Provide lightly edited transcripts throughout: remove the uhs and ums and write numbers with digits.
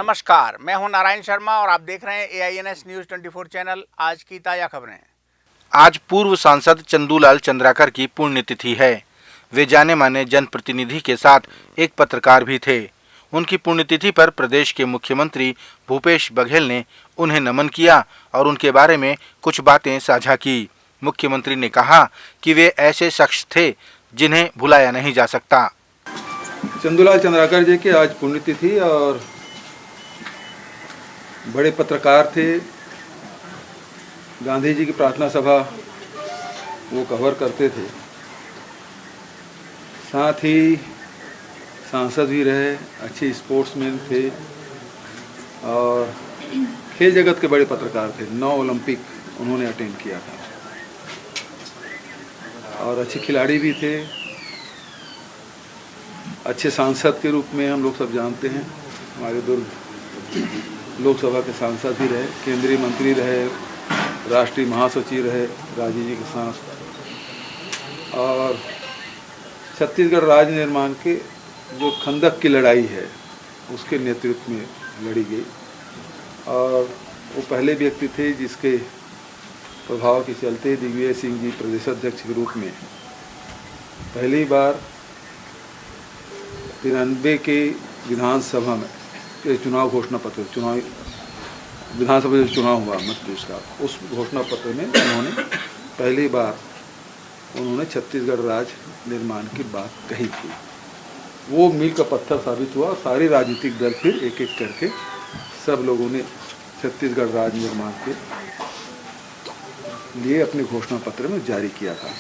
नमस्कार, मैं हूं नारायण शर्मा और आप देख रहे हैं AINS न्यूज़ 24 चैनल। आज की ताज़ा खबरें। आज पूर्व सांसद चंदूलाल चंद्राकर की पुण्यतिथि है। वे जाने माने जनप्रतिनिधि के साथ एक पत्रकार भी थे। उनकी पुण्यतिथि पर प्रदेश के मुख्यमंत्री भूपेश बघेल ने उन्हें नमन किया और उनके बारे में कुछ बातें साझा की। मुख्यमंत्री ने कहा कि वे ऐसे शख्स थे जिन्हें भुलाया नहीं जा सकता। चंदूलाल चंद्राकर जी की आज पुण्यतिथि और बड़े पत्रकार थे। गांधी जी की प्रार्थना सभा वो कवर करते थे, साथ ही सांसद भी रहे, अच्छे स्पोर्ट्समैन थे और खेल जगत के बड़े पत्रकार थे। 9 ओलंपिक उन्होंने अटेंड किया था और अच्छे खिलाड़ी भी थे। अच्छे सांसद के रूप में हम लोग सब जानते हैं। हमारे दुर्ग लोकसभा के सांसद भी रहे, केंद्रीय मंत्री रहे, राष्ट्रीय महासचिव रहे राजीव जी के साथ। और छत्तीसगढ़ राज्य निर्माण के जो खंदक की लड़ाई है उसके नेतृत्व में लड़ी गई और वो पहले व्यक्ति थे जिसके प्रभाव के चलते दिग्विजय सिंह जी प्रदेश अध्यक्ष के रूप में पहली बार 93 के विधानसभा में चुनाव घोषणा पत्र विधानसभा जो चुनाव हुआ मध्य प्रदेश का, उस घोषणा पत्र में पहली बार उन्होंने छत्तीसगढ़ राज्य निर्माण की बात कही थी। वो मील का पत्थर साबित हुआ। सारे राजनीतिक दल फिर एक एक करके सब लोगों ने छत्तीसगढ़ राज्य निर्माण के लिए अपने घोषणा पत्र में जारी किया था।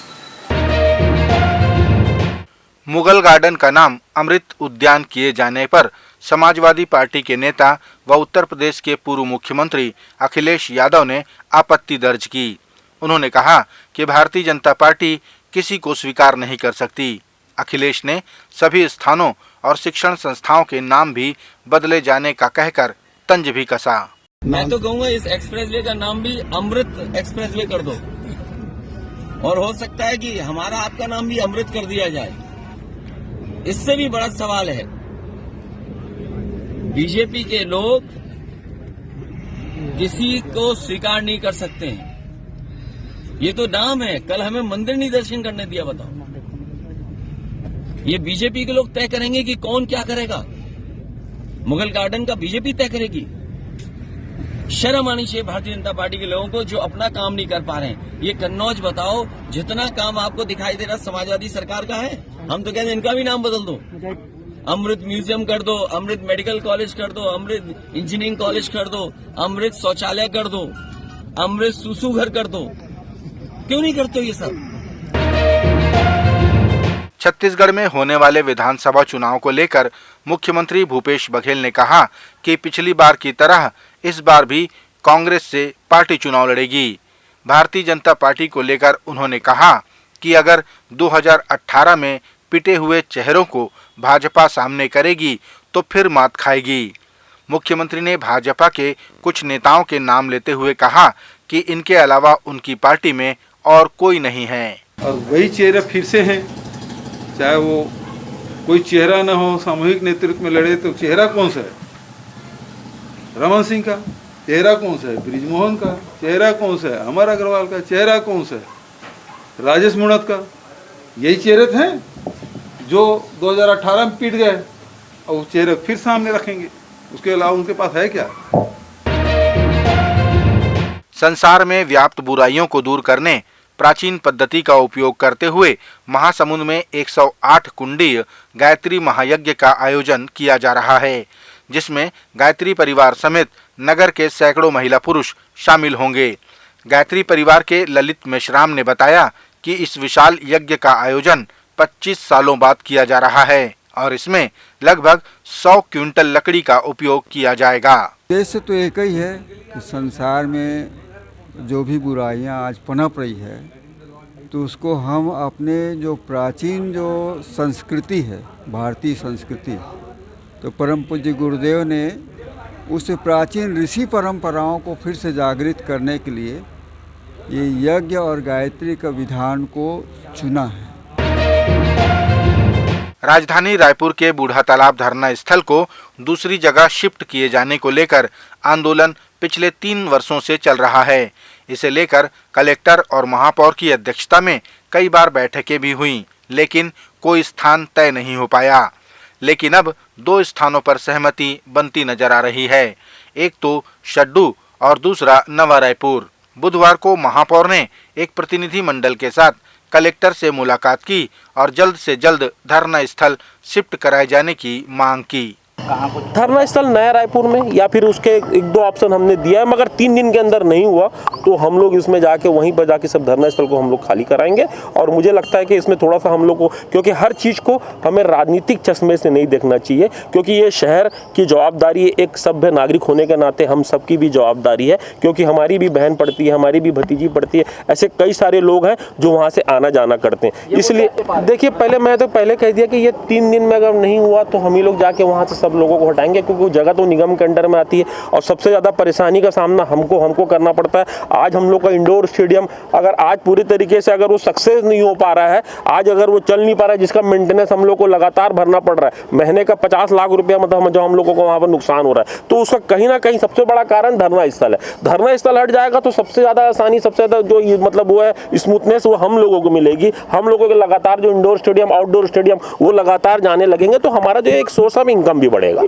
मुगल गार्डन का नाम अमृत उद्यान किए जाने पर समाजवादी पार्टी के नेता व उत्तर प्रदेश के पूर्व मुख्यमंत्री अखिलेश यादव ने आपत्ति दर्ज की। उन्होंने कहा कि भारतीय जनता पार्टी किसी को स्वीकार नहीं कर सकती। अखिलेश ने सभी स्थानों और शिक्षण संस्थाओं के नाम भी बदले जाने का कहकर तंज भी कसा। मैं तो कहूँगा इस एक्सप्रेसवे का नाम भी अमृत एक्सप्रेसवे कर दो और हो सकता है कि हमारा आपका नाम भी अमृत कर दिया जाए। इससे भी बड़ा सवाल है, बीजेपी के लोग किसी को स्वीकार नहीं कर सकते हैं। ये तो नाम है, कल हमें मंदिर नहीं दर्शन करने दिया, बताओ। ये बीजेपी के लोग तय करेंगे कि कौन क्या करेगा। मुगल गार्डन का बीजेपी तय करेगी। शर्म आनी चाहिए भारतीय जनता पार्टी के लोगों को जो अपना काम नहीं कर पा रहे हैं। ये कन्नौज बताओ, जितना काम आपको दिखाई दे रहा समाजवादी सरकार का है, हम तो कहते हैं इनका भी नाम बदल दो। अमृत म्यूजियम कर दो, अमृत मेडिकल कॉलेज कर दो, अमृत इंजीनियरिंग कॉलेज कर दो, अमृत शौचालय कर दो, अमृत सुसु घर कर दो। क्यों नहीं करते ये सब? छत्तीसगढ़ में होने वाले विधानसभा चुनाव को लेकर मुख्यमंत्री भूपेश बघेल ने कहा कि पिछली बार की तरह इस बार भी कांग्रेस से पार्टी चुनाव लड़ेगी। भारतीय जनता पार्टी को लेकर उन्होंने कहा कि अगर 2018 में पिटे हुए चेहरों को भाजपा सामने करेगी तो फिर मात खाएगी। मुख्यमंत्री ने भाजपा के कुछ नेताओं के नाम लेते हुए कहा कि इनके अलावा उनकी पार्टी में और कोई नहीं है। और वही चेहरा फिर से हैं, चाहे वो कोई चेहरा न हो, सामूहिक नेतृत्व में लड़े तो चेहरा कौन सा है? रमन सिंह का चेहरा कौन सा है? ब्रिजमोहन का चेहरा कौन सा है? अमर अग्रवाल का चेहरा कौन सा है? राजेश मुणत का। यही चेहरे थे जो 2018 में पीट गए और वो चेहरे फिर सामने रखेंगे। उसके अलावा उनके पास है क्या? संसार में व्याप्त बुराइयों को दूर करने प्राचीन पद्धति का उपयोग करते हुए महासमुंद में 108 कुंडीय गायत्री महायज्ञ का आयोजन किया जा रहा है, जिसमें गायत्री परिवार समेत नगर के सैकड़ों महिला पुरुष शामिल होंगे। गायत्री परिवार के ललित मेश्राम ने बताया कि इस विशाल यज्ञ का आयोजन 25 सालों बाद किया जा रहा है और इसमें लगभग 100 क्विंटल लकड़ी का उपयोग किया जाएगा। उद्देश्य तो एक ही है कि संसार में जो भी बुराइयां आज पनप रही है तो उसको हम अपने जो प्राचीन जो संस्कृति है, भारतीय संस्कृति, तो परम पूज्य गुरुदेव ने उस प्राचीन ऋषि परंपराओं को फिर से जागृत करने के लिए ये यज्ञ और गायत्री का विधान को चुना है। राजधानी रायपुर के बूढ़ा तालाब धरना स्थल को दूसरी जगह शिफ्ट किए जाने को लेकर आंदोलन पिछले 3 वर्षों से चल रहा है। इसे लेकर कलेक्टर और महापौर की अध्यक्षता में कई बार बैठकें भी हुईं, लेकिन कोई स्थान तय नहीं हो पाया। लेकिन अब 2 स्थानों पर सहमति बनती नजर आ रही है, एक तो शड्डू और दूसरा नवा रायपुर। बुधवार को महापौर ने एक प्रतिनिधि मंडल के साथ कलेक्टर से मुलाकात की और जल्द से जल्द धरना स्थल शिफ्ट कराए जाने की मांग की। धरना स्थल नया रायपुर में या फिर उसके 1-2 ऑप्शन हमने दिया है, मगर 3 दिन के अंदर नहीं हुआ तो हम लोग इसमें जाके वहीं पर जाके सब धरना स्थल को हम लोग खाली कराएंगे। और मुझे लगता है कि इसमें थोड़ा सा हम लोग को, क्योंकि हर चीज़ को हमें राजनीतिक चश्मे से नहीं देखना चाहिए, क्योंकि ये शहर की जवाबदारी है, एक सभ्य नागरिक होने के नाते हम सबकी भी जवाबदारी है, क्योंकि हमारी भी बहन पढ़ती है, हमारी भी भतीजी पढ़ती है, ऐसे कई सारे लोग हैं जो वहाँ से आना जाना करते हैं। इसलिए देखिए, मैं तो पहले कह दिया कि ये 3 दिन में अगर नहीं हुआ तो हम ही लोग जाके वहाँ से सब लोगों को हटाएंगे, क्योंकि वो जगह तो निगम के अंडर में आती है और सबसे ज़्यादा परेशानी का सामना हमको करना पड़ता है। आज हम लोग का इंडोर स्टेडियम अगर आज पूरी तरीके से अगर वो सक्सेस नहीं हो पा रहा है, आज अगर वो चल नहीं पा रहा है, जिसका मेंटेनेंस हम लोग को लगातार भरना पड़ रहा है, महीने का 50 लाख रुपया मतलब जो हम लोगों को वहाँ पर नुकसान हो रहा है, तो उसका कहीं ना कहीं सबसे बड़ा कारण धरना स्थल है। धरना स्थल हट जाएगा तो सबसे ज़्यादा आसानी, सबसे ज़्यादा जो मतलब वो है स्मूथनेस, वो हम लोगों को मिलेगी। हम लोगों के लगातार जो इंडोर स्टेडियम, आउटडोर स्टेडियम वो लगातार जाने लगेंगे तो हमारा जो एक सोर्स ऑफ इनकम भी बढ़ेगा।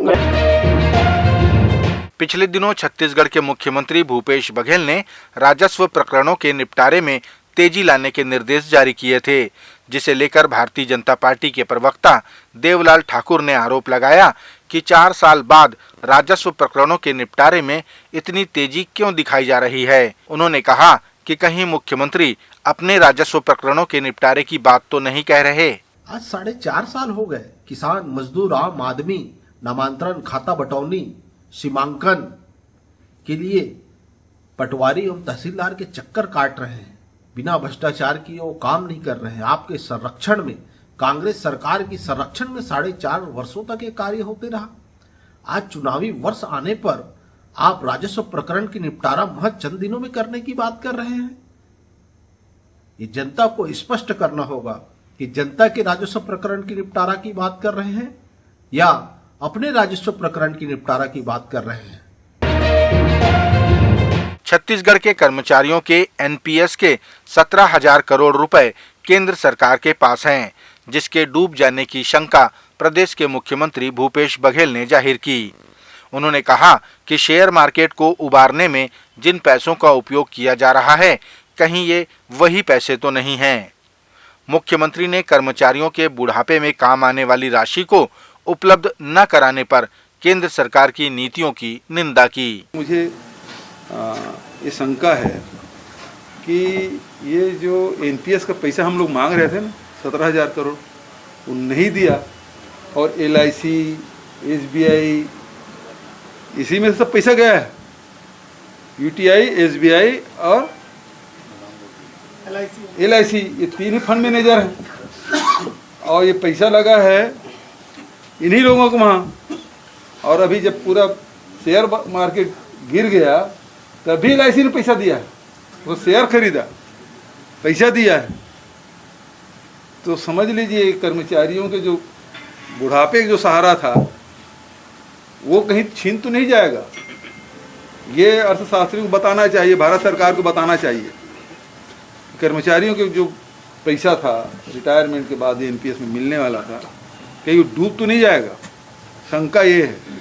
पिछले दिनों छत्तीसगढ़ के मुख्यमंत्री भूपेश बघेल ने राजस्व प्रकरणों के निपटारे में तेजी लाने के निर्देश जारी किए थे, जिसे लेकर भारतीय जनता पार्टी के प्रवक्ता देवलाल ठाकुर ने आरोप लगाया कि 4 साल बाद राजस्व प्रकरणों के निपटारे में इतनी तेजी क्यों दिखाई जा रही है। उन्होंने कहा कि कहीं मुख्यमंत्री अपने राजस्व प्रकरणों के निपटारे की बात तो नहीं कह रहे। आज 4.5 साल हो गए, किसान, मजदूर, आम आदमी नामांतरण, खाता बटौनी, सीमांकन के लिए पटवारी एवं तहसीलदार के चक्कर काट रहे हैं, बिना भ्रष्टाचार किए वो काम नहीं कर रहे हैं। आपके संरक्षण में, कांग्रेस सरकार की संरक्षण में 4.5 वर्षों तक ये कार्य होते रहा। आज चुनावी वर्ष आने पर आप राजस्व प्रकरण की निपटारा महज चंद दिनों में करने की बात कर रहे हैं। ये जनता को स्पष्ट करना होगा कि जनता के राजस्व प्रकरण की निपटारा की बात कर रहे हैं या अपने राजस्व प्रकरण की निपटारा की बात कर रहे हैं। छत्तीसगढ़ के कर्मचारियों के एनपीएस के 17,000 करोड़ रुपए केंद्र सरकार के पास हैं, जिसके डूब जाने की शंका प्रदेश के मुख्यमंत्री भूपेश बघेल ने जाहिर की। उन्होंने कहा कि शेयर मार्केट को उबारने में जिन पैसों का उपयोग किया जा रहा है, कहीं ये वही पैसे तो नहीं हैं। मुख्यमंत्री ने कर्मचारियों के बुढ़ापे में काम आने वाली राशि को उपलब्ध न कराने पर केंद्र सरकार की नीतियों की निंदा की। मुझे ये शंका है कि ये जो एनपीएस का पैसा हम लोग मांग रहे थे ना, 17,000 करोड़, वो नहीं दिया, और LIC, SBI, इसी में सब पैसा गया है। UTI, SBI और LIC, ये 3 ही फंड मैनेजर हैं और ये पैसा लगा है इन्हीं लोगों को वहाँ। और अभी जब पूरा शेयर मार्केट गिर गया तभी LIC ने पैसा दिया है, वो शेयर खरीदा, पैसा दिया है। तो समझ लीजिए कर्मचारियों के जो बुढ़ापे का जो सहारा था वो कहीं छीन तो नहीं जाएगा। ये अर्थशास्त्रियों को बताना चाहिए, भारत सरकार को बताना चाहिए, कर्मचारियों के जो पैसा था रिटायरमेंट के बाद एनपीएस में मिलने वाला था, कहीं वो डूब तो नहीं जाएगा, शंका ये है।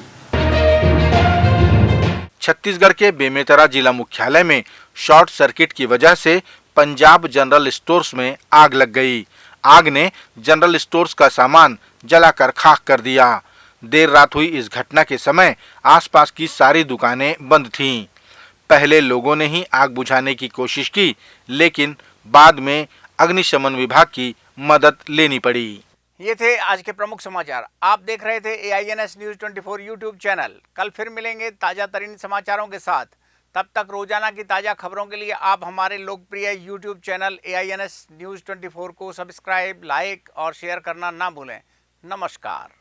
छत्तीसगढ़ के बेमेतरा जिला मुख्यालय में शॉर्ट सर्किट की वजह से पंजाब जनरल स्टोर्स में आग लग गई। आग ने जनरल स्टोर्स का सामान जलाकर खाक कर दिया। देर रात हुई इस घटना के समय आसपास की सारी दुकानें बंद थीं। पहले लोगों ने ही आग बुझाने की कोशिश की, लेकिन बाद में अग्निशमन विभाग की मदद लेनी पड़ी। ये थे आज के प्रमुख समाचार। आप देख रहे थे AINS न्यूज़ 24 यूट्यूब चैनल। कल फिर मिलेंगे ताज़ा तरीन समाचारों के साथ। तब तक रोजाना की ताज़ा खबरों के लिए आप हमारे लोकप्रिय यूट्यूब चैनल AINS न्यूज़ 24 को सब्सक्राइब, लाइक और शेयर करना ना भूलें। नमस्कार।